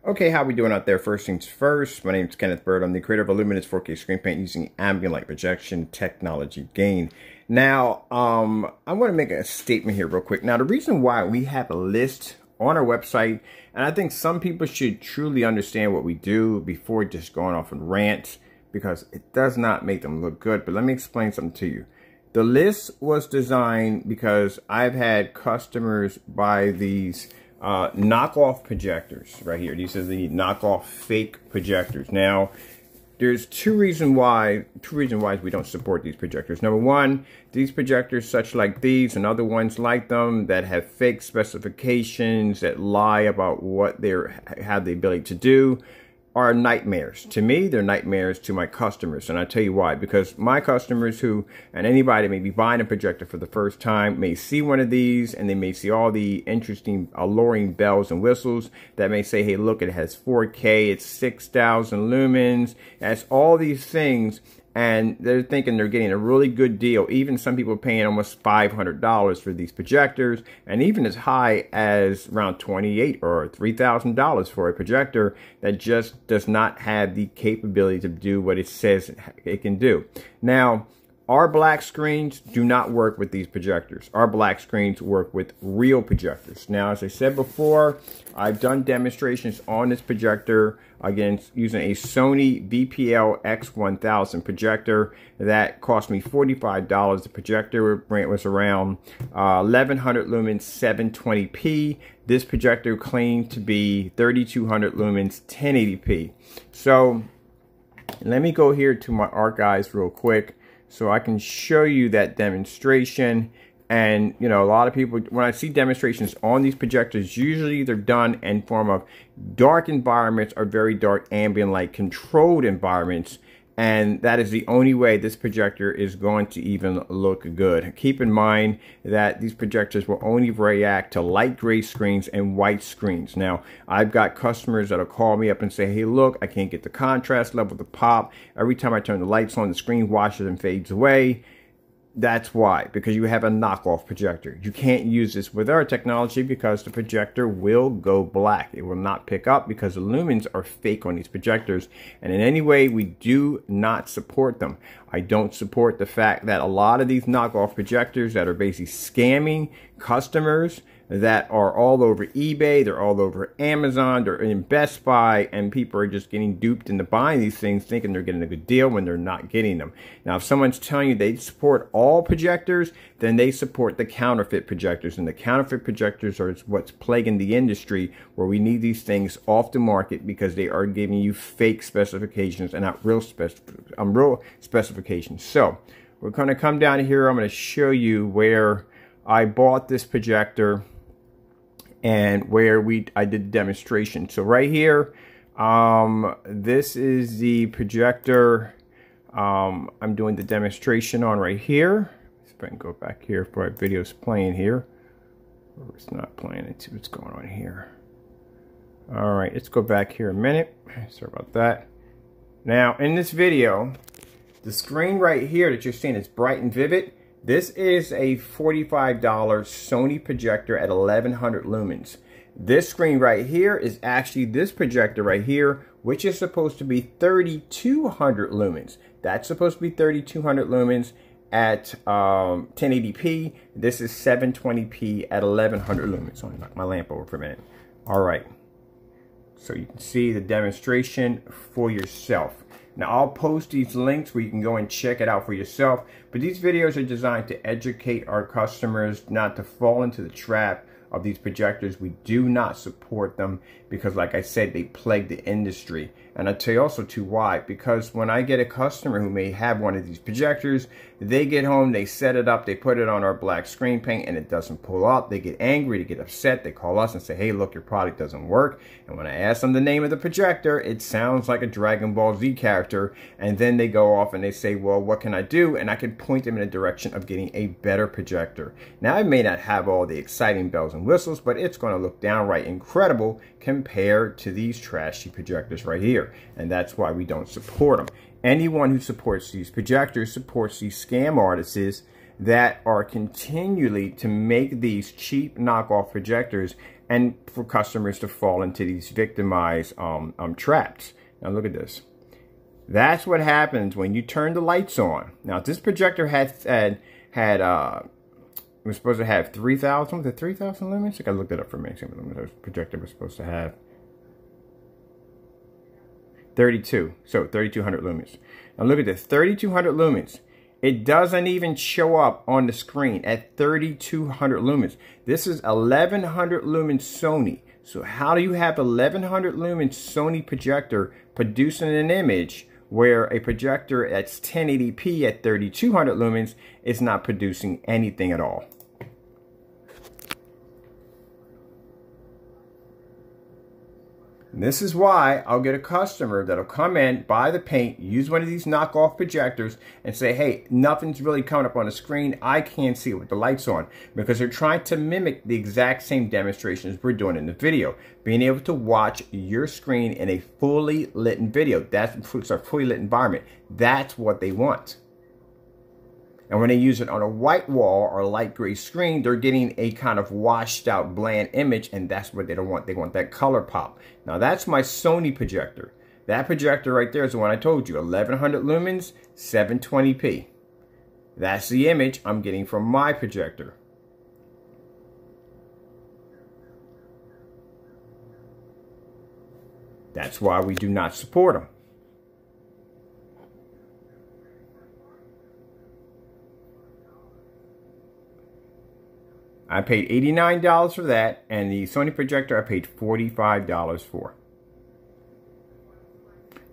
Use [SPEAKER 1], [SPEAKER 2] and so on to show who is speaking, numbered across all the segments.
[SPEAKER 1] Okay, how we doing out there? First things first, my name is Kenneth Bird. I'm the creator of a luminous 4K screen paint using ambient light projection technology gain. Now, I'm going to make a statement here real quick. Now, the reason why we have a list on our website, and I think some people should truly understand what we do before just going off and rants, because it does not make them look good. But let me explain something to you. The list was designed because I've had customers buy these knockoff projectors right here. These are the knockoff fake projectors. Now, there's two reasons why we don't support these projectors. Number one, these projectors such like these and other ones like them that have fake specifications that lie about what they have the ability to do are nightmares. To me, they're nightmares to my customers. And I'll tell you why. Because my customers and anybody may be buying a projector for the first time may see one of these and they may see all the interesting, alluring bells and whistles that may say, hey, look, it has 4K, it's 6,000 lumens, it has all these things. And they're thinking they're getting a really good deal. Even some people are paying almost $500 for these projectors, and even as high as around $2,800 or $3,000 for a projector that just does not have the capability to do what it says it can do. Now, our black screens do not work with these projectors. Our black screens work with real projectors. Now, as I said before, I've done demonstrations on this projector against using a Sony VPL X1000 projector that cost me $45. The projector was around 1100 lumens 720p. This projector claimed to be 3200 lumens 1080p. So let me go here to my archives real quick so I can show you that demonstration. And, you know, a lot of people, when I see demonstrations on these projectors, usually they're done in form of dark environments or very dark ambient light controlled environments. And that is the only way this projector is going to even look good. Keep in mind that these projectors will only react to light gray screens and white screens. Now, I've got customers that'll call me up and say, hey, look, I can't get the contrast level to pop. Every time I turn the lights on, the screen washes and fades away. That's why, because you have a knockoff projector. You can't use this with our technology because the projector will go black. It will not pick up because the lumens are fake on these projectors. And in any way, we do not support them. I don't support the fact that a lot of these knockoff projectors that are basically scamming customers that are all over eBay, they're all over Amazon, they're in Best Buy, and people are just getting duped into buying these things thinking they're getting a good deal when they're not getting them. Now, if someone's telling you they support all projectors, then they support the counterfeit projectors, and the counterfeit projectors are what's plaguing the industry, where we need these things off the market because they are giving you fake specifications and not real specifications. So we're going to come down here. I'm going to show you where I bought this projector and where I did the demonstration. So right here, this is the projector I'm doing the demonstration on right here. Let's see if I can go back here if my video's playing here. Or it's not playing. Let's see what's going on here. All right, let's go back here a minute. Sorry about that. Now, in this video, the screen right here that you're seeing is bright and vivid. This is a $45 Sony projector at 1100 lumens. This screen right here is actually this projector right here, which is supposed to be 3200 lumens. That's supposed to be 3200 lumens at 1080p. This is 720p at 1100 lumens. So I'll knock my lamp over for a minute. All right. So you can see the demonstration for yourself. Now, I'll post these links where you can go and check it out for yourself. But these videos are designed to educate our customers not to fall into the trap of these projectors. We do not support them because, like I said, they plague the industry. And I'll tell you also too why. Because when I get a customer who may have one of these projectors, they get home, they set it up, they put it on our black screen paint, and it doesn't pull up. They get angry, they get upset, they call us and say, hey, look, your product doesn't work. And when I ask them the name of the projector, it sounds like a Dragon Ball Z character. And then they go off and they say, well, what can I do? And I can point them in a direction of getting a better projector. Now, I may not have all the exciting bells and whistles, but it's going to look downright incredible compared to these trashy projectors right here. And that's why we don't support them. Anyone who supports these projectors supports these scam artists that are continually to make these cheap knockoff projectors and for customers to fall into these victimized traps. Now look at this. That's what happens when you turn the lights on. Now this projector was supposed to have 3,000. Was it 3,000 lumens? I think I looked it up for me. See what lumens this projector was supposed to have. 32. So 3,200 lumens. Now look at this. 3,200 lumens. It doesn't even show up on the screen at 3,200 lumens. This is 1,100 lumens Sony. So how do you have 1,100 lumens Sony projector producing an image where a projector that's 1080p at 3,200 lumens is not producing anything at all? And this is why I'll get a customer that'll come in, buy the paint, use one of these knockoff projectors and say, hey, nothing's really coming up on the screen. I can't see it with the lights on, because they're trying to mimic the exact same demonstrations we're doing in the video. Being able to watch your screen in a fully lit video. It's a fully lit environment. That's what they want. And when they use it on a white wall or a light gray screen, they're getting a kind of washed out bland image, and that's what they don't want. They want that color pop. Now that's my Sony projector. That projector right there is the one I told you, 1,100 lumens, 720p. That's the image I'm getting from my projector. That's why we do not support them. I paid $89 for that, and the Sony projector I paid $45 for.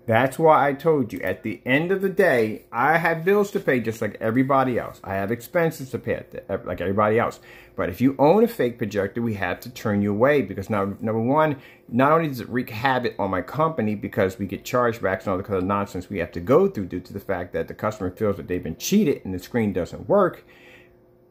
[SPEAKER 1] That's why I told you, at the end of the day, I have bills to pay just like everybody else. I have expenses to pay like everybody else. But if you own a fake projector, we have to turn you away, because now, number one, not only does it wreak havoc on my company because we get chargebacks and all the kind of nonsense we have to go through due to the fact that the customer feels that they've been cheated and the screen doesn't work,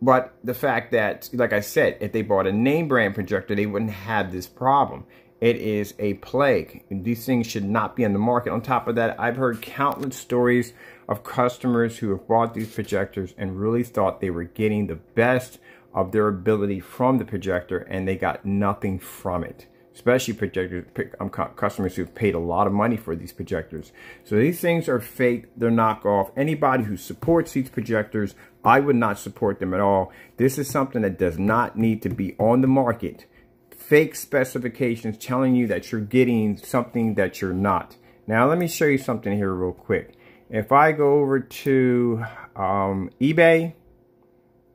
[SPEAKER 1] but the fact that, like I said, if they bought a name brand projector, they wouldn't have this problem. It is a plague. These things should not be on the market. On top of that, I've heard countless stories of customers who have bought these projectors and really thought they were getting the best of their ability from the projector, and they got nothing from it. Especially customers who've paid a lot of money for these projectors. So these things are fake. They're knockoff. Anybody who supports these projectors, I would not support them at all. This is something that does not need to be on the market. Fake specifications telling you that you're getting something that you're not. Now let me show you something here real quick. If I go over to eBay,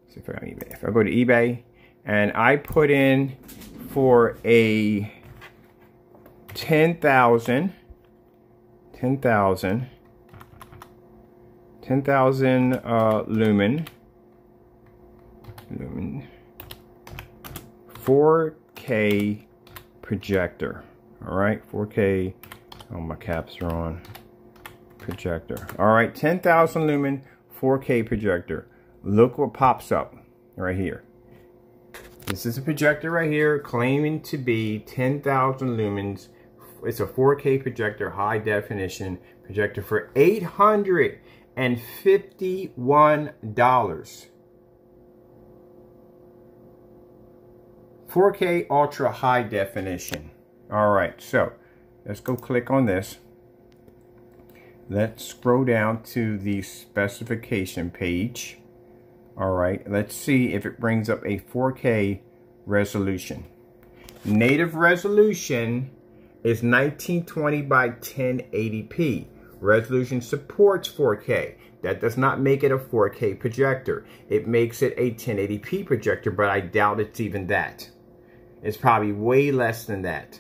[SPEAKER 1] see if I got eBay. If I go to eBay and I put in for a 10,000 lumen 4K projector. All right, 4K. Oh, my caps are on. Projector. All right, 10,000 lumen 4K projector. Look what pops up right here. This is a projector right here claiming to be 10,000 lumens. It's a 4K projector, high definition projector for $851. 4K ultra high definition. All right, so let's go click on this. Let's scroll down to the specification page. All right, let's see if it brings up a 4K resolution. Native resolution is 1920 by 1080p. Resolution supports 4K. That does not make it a 4K projector. It makes it a 1080p projector, but I doubt it's even that. It's probably way less than that.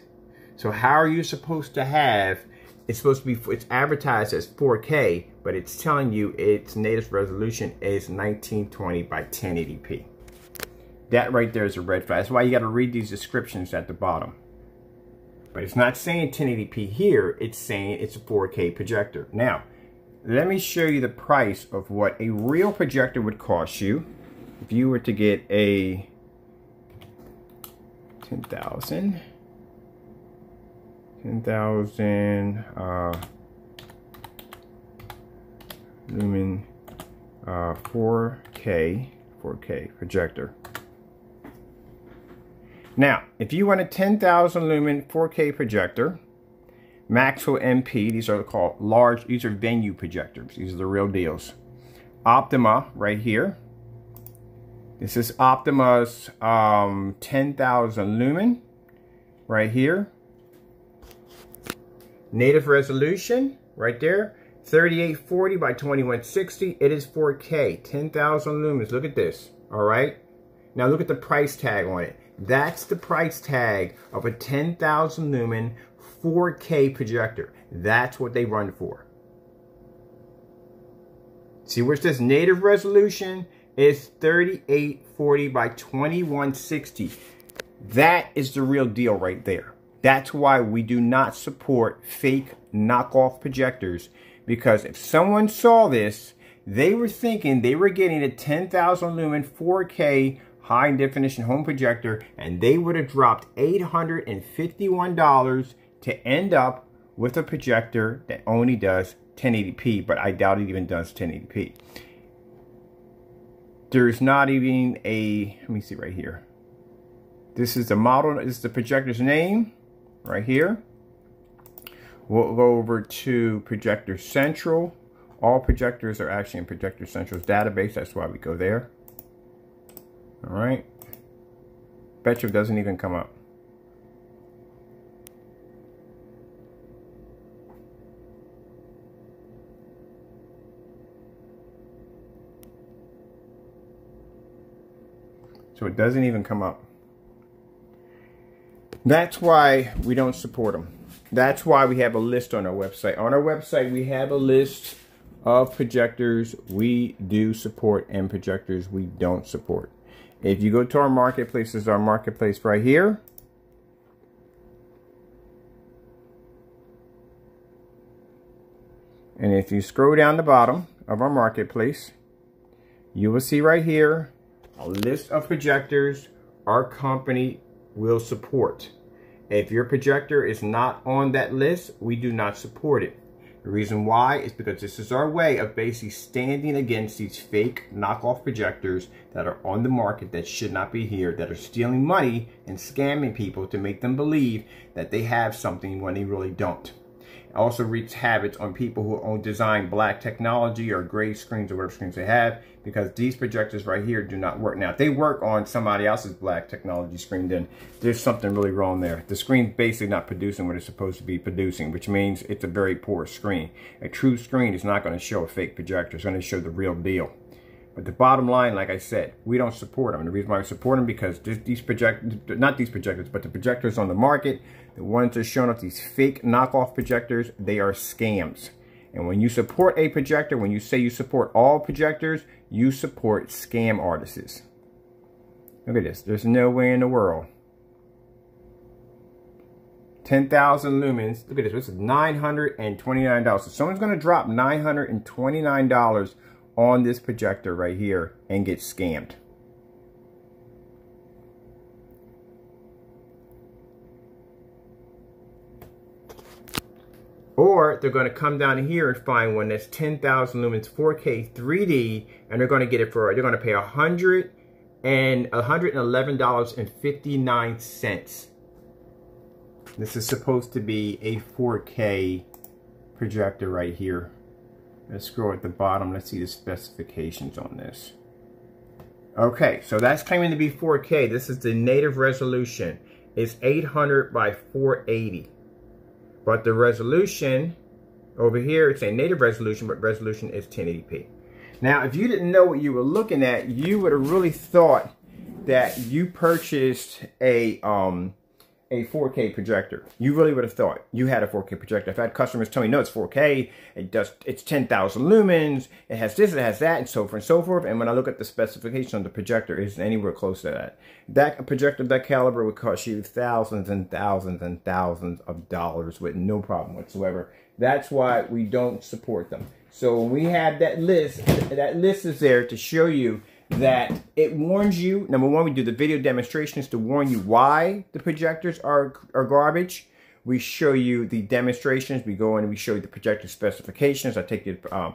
[SPEAKER 1] So how are you supposed to have, it's supposed to be, it's advertised as 4K, but it's telling you its native resolution is 1920 by 1080p. That right there is a red flag. That's why you got to read these descriptions at the bottom. But it's not saying 1080p here, it's saying it's a 4K projector. Now, let me show you the price of what a real projector would cost you if you were to get a 10,000 lumen 4K projector. Now, if you want a 10,000 lumen 4K projector, Maxwell MP, these are called large, these are VANYO projectors. These are the real deals. Optima right here. This is Optima's 10,000 lumen right here. Native resolution right there, 3840 by 2160. It is 4K, 10,000 lumens. Look at this, all right? Now look at the price tag on it. That's the price tag of a 10,000 lumen 4K projector. That's what they run for. See where it says native resolution is 3840 by 2160. That is the real deal right there. That's why we do not support fake knockoff projectors, because if someone saw this, they were thinking they were getting a 10,000 lumen 4K high definition home projector, and they would have dropped $851 to end up with a projector that only does 1080p, but I doubt it even does 1080p. There's not even a, let me see right here. This is the model, this is the projector's name right here. We'll go over to Projector Central. All projectors are actually in Projector Central's database. That's why we go there. All right. Bet you it doesn't even come up. So it doesn't even come up. That's why we don't support them. That's why we have a list on our website. On our website, we have a list of projectors we do support and projectors we don't support. If you go to our marketplace, this is our marketplace right here. And if you scroll down the bottom of our marketplace, you will see right here a list of projectors our company will support. If your projector is not on that list, we do not support it. The reason why is because this is our way of basically standing against these fake knockoff projectors that are on the market that should not be here, that are stealing money and scamming people to make them believe that they have something when they really don't. It also wreaks havoc on people who own design black technology or gray screens or whatever screens they have, because these projectors right here do not work. Now, if they work on somebody else's black technology screen, then there's something really wrong there. The screen's basically not producing what it's supposed to be producing, which means it's a very poor screen. A true screen is not going to show a fake projector. It's going to show the real deal. But the bottom line, like I said, we don't support them. And the reason why we support them, because these projectors, not these projectors, but the projectors on the market, the ones that are showing up, these fake knockoff projectors, they are scams. And when you support a projector, when you say you support all projectors, you support scam artists. Look at this. There's no way in the world. 10,000 lumens. Look at this. This is $929. So someone's going to drop $929 on this projector right here and get scammed. Or they're going to come down here and find one that's 10,000 lumens 4K 3D, and they're going to get it for, they're going to pay $111.59. This is supposed to be a 4K projector right here. Let's scroll at the bottom. Let's see the specifications on this. Okay, so that's claiming to be 4K. This is the native resolution. It's 800 by 480. But the resolution over here, it's a native resolution, but resolution is 1080p. Now, if you didn't know what you were looking at, you would have really thought that you purchased a 4K projector. You really would have thought you had a 4K projector. I've had customers tell me, no, it's 4K. It's 10,000 lumens. It has this, it has that, and so forth and so forth. And when I look at the specification of the projector, it's anywhere close to that. That projector of that caliber would cost you thousands and thousands and thousands of dollars with no problem whatsoever. That's why we don't support them. So when we have that list is there to show you that it warns you. Number one, we do the video demonstrations to warn you why the projectors are garbage. we show you the demonstrations. We go in and we show you the projector specifications. I take you to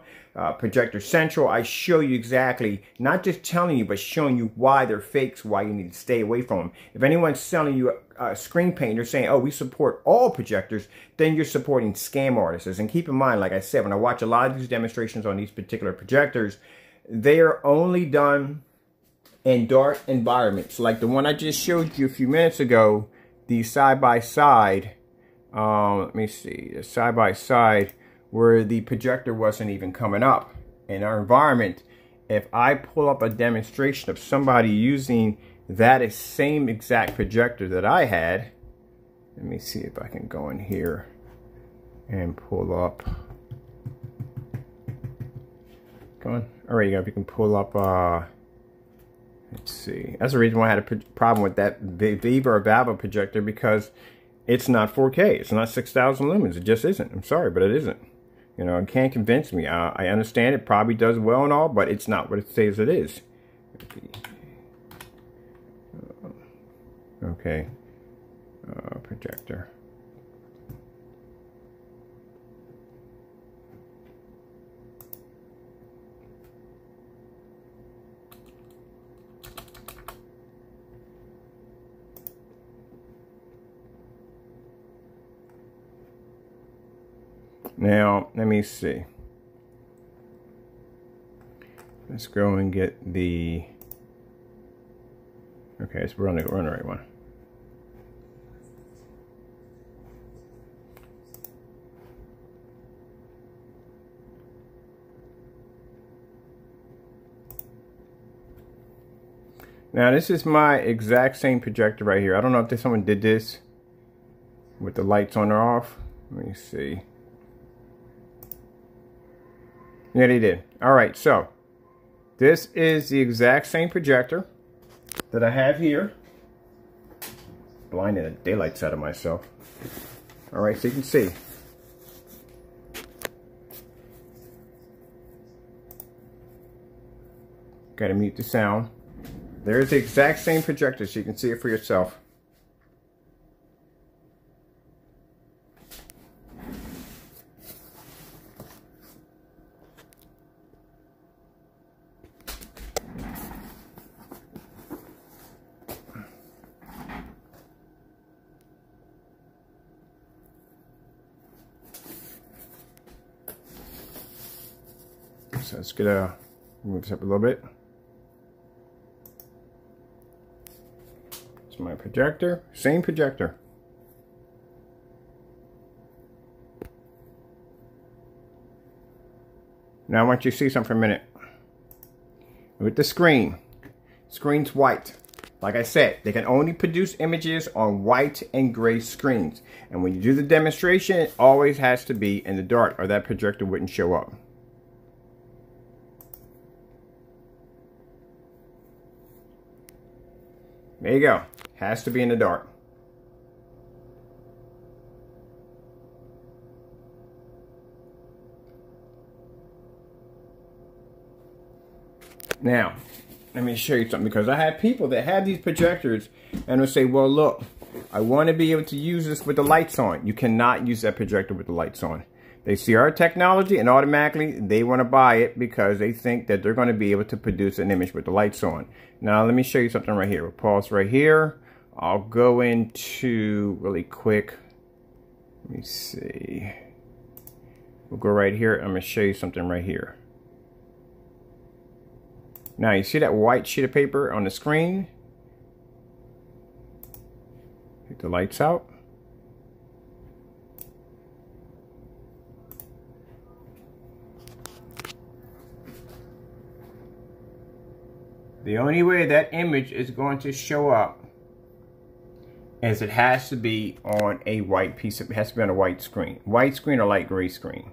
[SPEAKER 1] Projector Central. I show you exactly, not just telling you, but showing you why they're fakes, why you need to stay away from them. If anyone's selling you a screen paint, they're saying, oh, we support all projectors, then you're supporting scam artists. And keep in mind, like I said, when I watch a lot of these demonstrations on these particular projectors, they are only done in dark environments. Like the one I just showed you a few minutes ago, the side-by-side, let me see, the side-by-side where the projector wasn't even coming up in our environment. If I pull up a demonstration of somebody using that same exact projector that I had, let me see if I can go in here and pull up. Come on. All right, you go. If you can pull up, let's see. That's the reason why I had a problem with that Viva or Vava projector, because it's not 4K. It's not 6,000 lumens. It just isn't. I'm sorry, but it isn't. You know, it can't convince me. I understand it probably does well and all, but it's not what it says it is. Okay. Projector. Now, let me see. Let's go and get the... Okay, so we're on the right one. Now, this is my exact same projector right here. I don't know if someone did this with the lights on or off. Let me see. Yeah, they did. All right, so this is the exact same projector that I have here. Blinding the daylights out of myself. All right, so you can see. Got to mute the sound. There's the exact same projector, so you can see it for yourself. So let's get move this up a little bit. It's my projector, same projector. Now I want you to see something for a minute. With the screen, screen's white. Like I said, they can only produce images on white and gray screens. And when you do the demonstration, it always has to be in the dark or that projector wouldn't show up. There you go. Has to be in the dark. Now, let me show you something, because I have people that have these projectors and will say, well, look, I want to be able to use this with the lights on. You cannot use that projector with the lights on. They see our technology and automatically they want to buy it because they think that they're going to be able to produce an image with the lights on. Now, let me show you something right here. We'll pause right here. I'll go into really quick. Let me see. We'll go right here. I'm going to show you something right here. Now, you see that white sheet of paper on the screen? Take the lights out. The only way that image is going to show up is it has to be on a white piece of, it has to be on a white screen. White screen or light gray screen.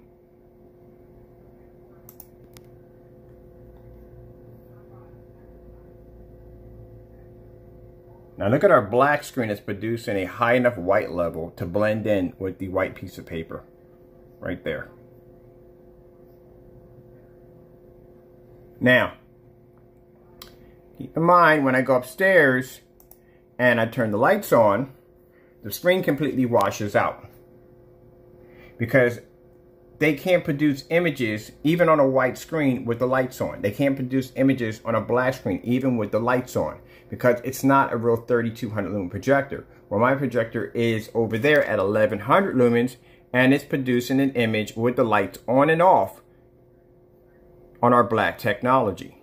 [SPEAKER 1] Now look at our black screen that's producing a high enough white level to blend in with the white piece of paper. Right there. Now, keep in mind, when I go upstairs and I turn the lights on, the screen completely washes out. because they can't produce images even on a white screen with the lights on. They can't produce images on a black screen even with the lights on, because it's not a real 3200 lumen projector. Well, my projector is over there at 1100 lumens, and it's producing an image with the lights on and off on our black technology.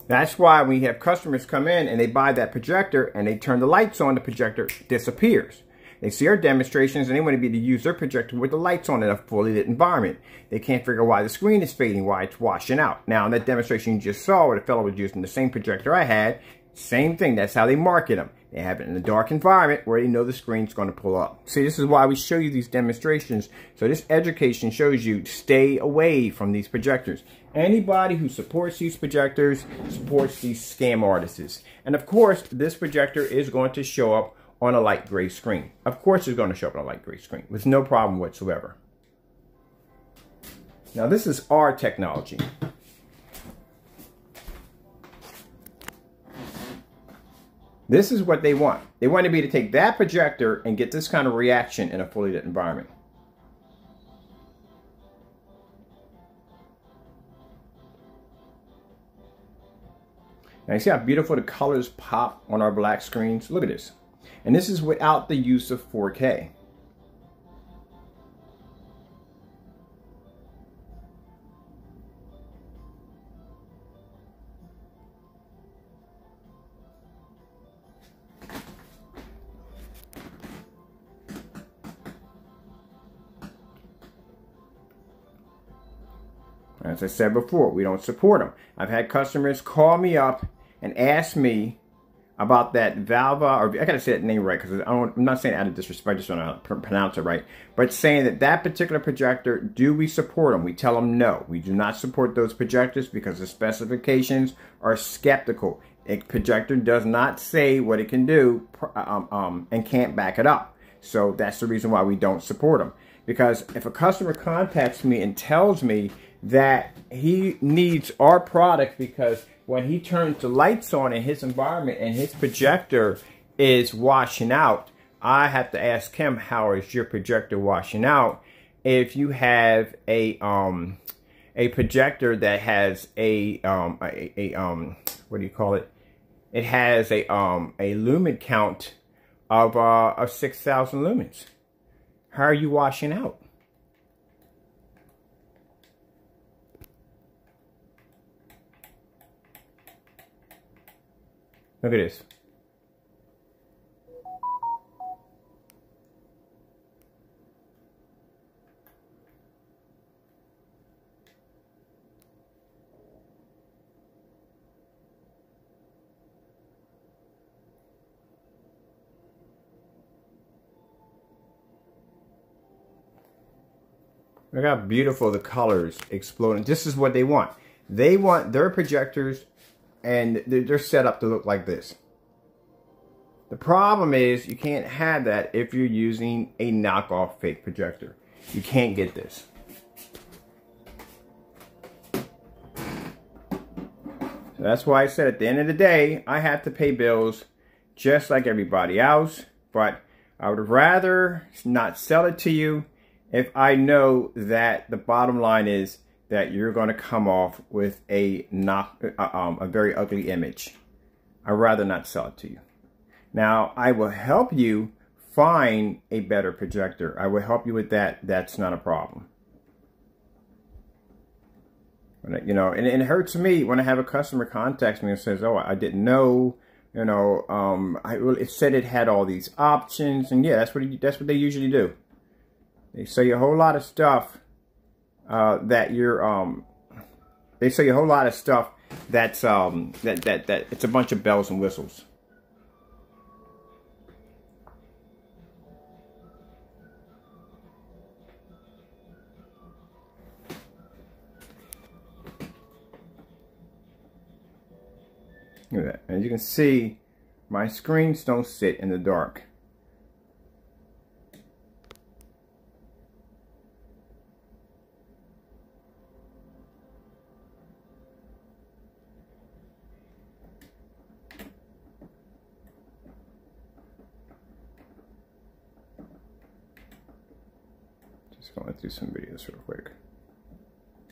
[SPEAKER 1] That's why we have customers come in and they buy that projector and they turn the lights on, the projector disappears. They see our demonstrations and they want to be able to use their projector with the lights on in a fully lit environment. They can't figure out why the screen is fading, why it's washing out. Now, in that demonstration you just saw where the fellow was using the same projector I had, same thing. That's how they market them. They have it in a dark environment where they know the screen's going to pull up. See, this is why we show you these demonstrations. So this education shows you to stay away from these projectors. Anybody who supports these projectors supports these scam artists. And of course, this projector is going to show up on a light gray screen. Of course it's going to show up on a light gray screen with no problem whatsoever. Now this is our technology. This is what they want. They want to be able to take that projector and get this kind of reaction in a fully lit environment. Now you see how beautiful the colors pop on our black screens? Look at this. And this is without the use of 4K. As I said before, we don't support them. I've had customers call me up and ask me about that Valva, or I gotta say that name right because I'm not saying it out of disrespect, I just don't know how to pronounce it right, but saying that that particular projector, do we support them? We tell them no, we do not support those projectors because the specifications are skeptical. A projector does not say what it can do and can't back it up. So that's the reason why we don't support them. Because if a customer contacts me and tells me that he needs our product because when he turns the lights on in his environment and his projector is washing out, I have to ask him, how is your projector washing out? If you have a projector that has what do you call it? It has a lumen count of 6,000 lumens. How are you washing out? Look at this. Look how beautiful the colors exploding. This is what they want. They want their projectors and they're set up to look like this. The problem is you can't have that if you're using a knockoff fake projector. You can't get this. So that's why I said at the end of the day, I have to pay bills just like everybody else, but I would rather not sell it to you if I know that the bottom line is that you're going to come off with a very ugly image. I'd rather not sell it to you. Now, I will help you find a better projector. I will help you with that. That's not a problem. You know, and it hurts me when I have a customer contacts me and says, "Oh, I didn't know." You know, it said it had all these options, and yeah, that's what they usually do. They sell you a whole lot of stuff that you're they sell you a whole lot of stuff that's that it's a bunch of bells and whistles. Look at that. As you can see, my screens don't sit in the dark. Just going through some videos real quick.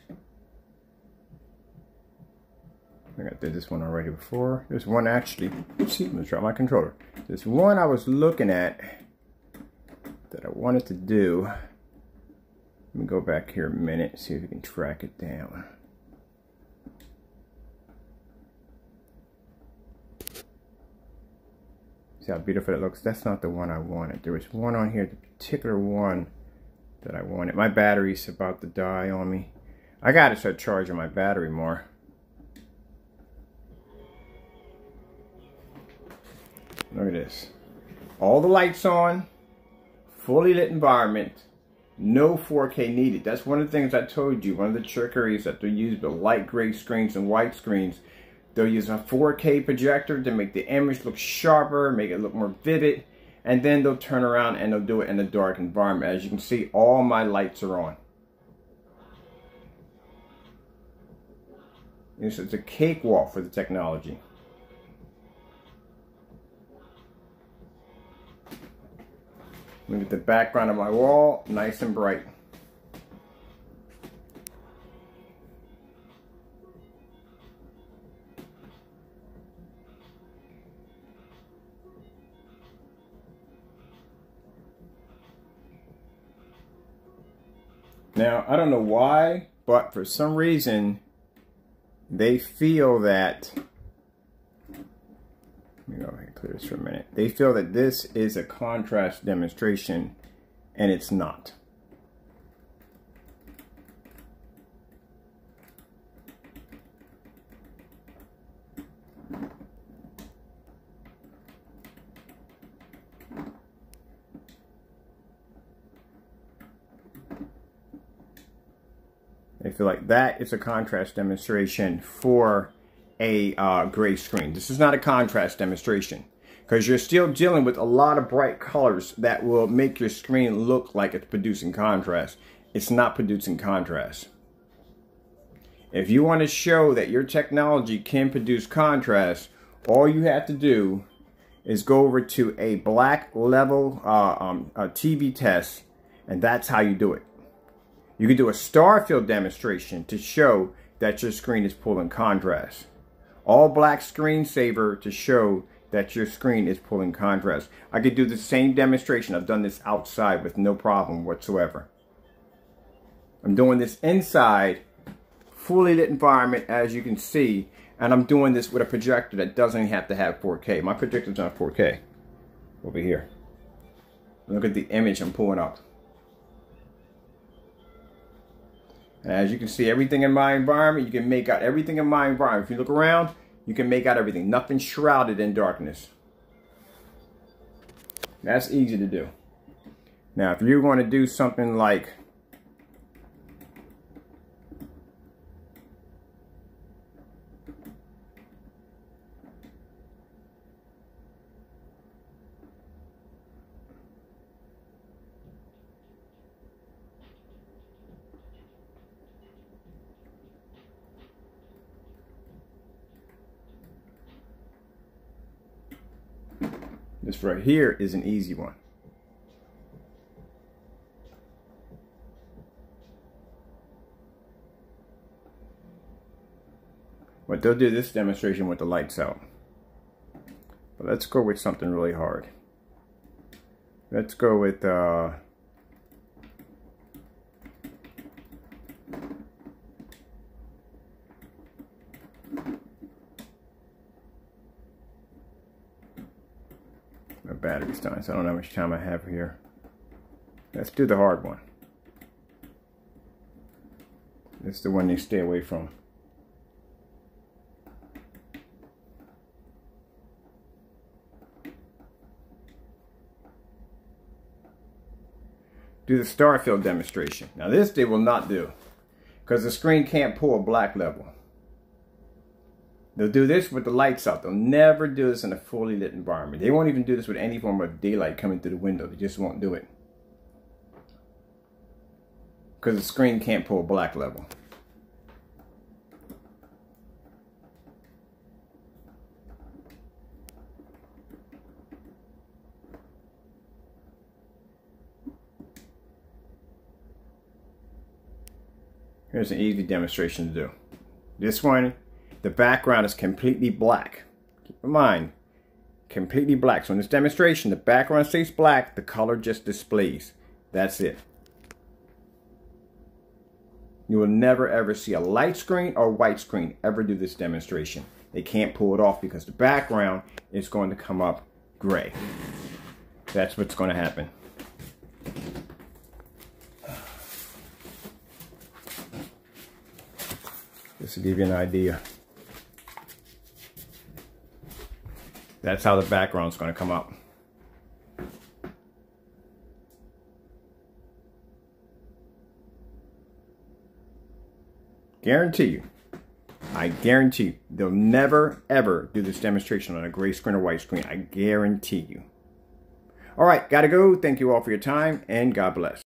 [SPEAKER 1] I think I did this one already before. There's one actually, oopsie, I'm gonna drop my controller. There's one I was looking at that I wanted to do. Let me go back here a minute, see if we can track it down. See how beautiful it looks? That's not the one I wanted. There was one on here, the particular one that I wanted. My battery's about to die on me. I gotta start charging my battery more. Look at this. All the lights on, fully lit environment, no 4K needed. That's one of the things I told you. One of the trickeries that they use with light gray screens and white screens. They'll use a 4K projector to make the image look sharper, make it look more vivid, and then they'll turn around and they'll do it in a dark environment. As you can see, all my lights are on. It's a cakewalk for the technology. Look at the background of my wall, nice and bright. Now, I don't know why, but for some reason, they feel that, let me go ahead and clear this for a minute. They feel that this is a contrast demonstration, and it's not. They feel like that is a contrast demonstration for a gray screen. This is not a contrast demonstration because you're still dealing with a lot of bright colors that will make your screen look like it's producing contrast. It's not producing contrast. If you want to show that your technology can produce contrast, all you have to do is go over to a black level a TV test, and that's how you do it. You can do a star field demonstration to show that your screen is pulling contrast. All black screensaver to show that your screen is pulling contrast. I could do the same demonstration. I've done this outside with no problem whatsoever. I'm doing this inside, fully lit environment, as you can see, and I'm doing this with a projector that doesn't have to have 4K. My projector's not 4K. Over here. Look at the image I'm pulling up. And as you can see, everything in my environment, you can make out everything in my environment. If you look around, you can make out everything. Nothing shrouded in darkness. That's easy to do. Now, if you want to do something like this right here is an easy one. But they'll do this demonstration with the lights out. But let's go with something really hard. Let's go with my battery's dying, so I don't know how much time I have here. Let's do the hard one. It's the one you stay away from. Do the star field demonstration. Now this they will not do because the screen can't pull a black level. They'll do this with the lights out. They'll never do this in a fully lit environment. They won't even do this with any form of daylight coming through the window. They just won't do it because the screen can't pull a black level. Here's an easy demonstration to do. This one, the background is completely black. Keep in mind, completely black. So in this demonstration, the background stays black, the color just displays. That's it. You will never ever see a light screen or white screen ever do this demonstration. They can't pull it off because the background is going to come up gray. That's what's going to happen. Just to give you an idea. That's how the background is going to come up. Guarantee you. I guarantee you. They'll never ever do this demonstration on a gray screen or white screen. I guarantee you. All right, gotta go. Thank you all for your time and God bless.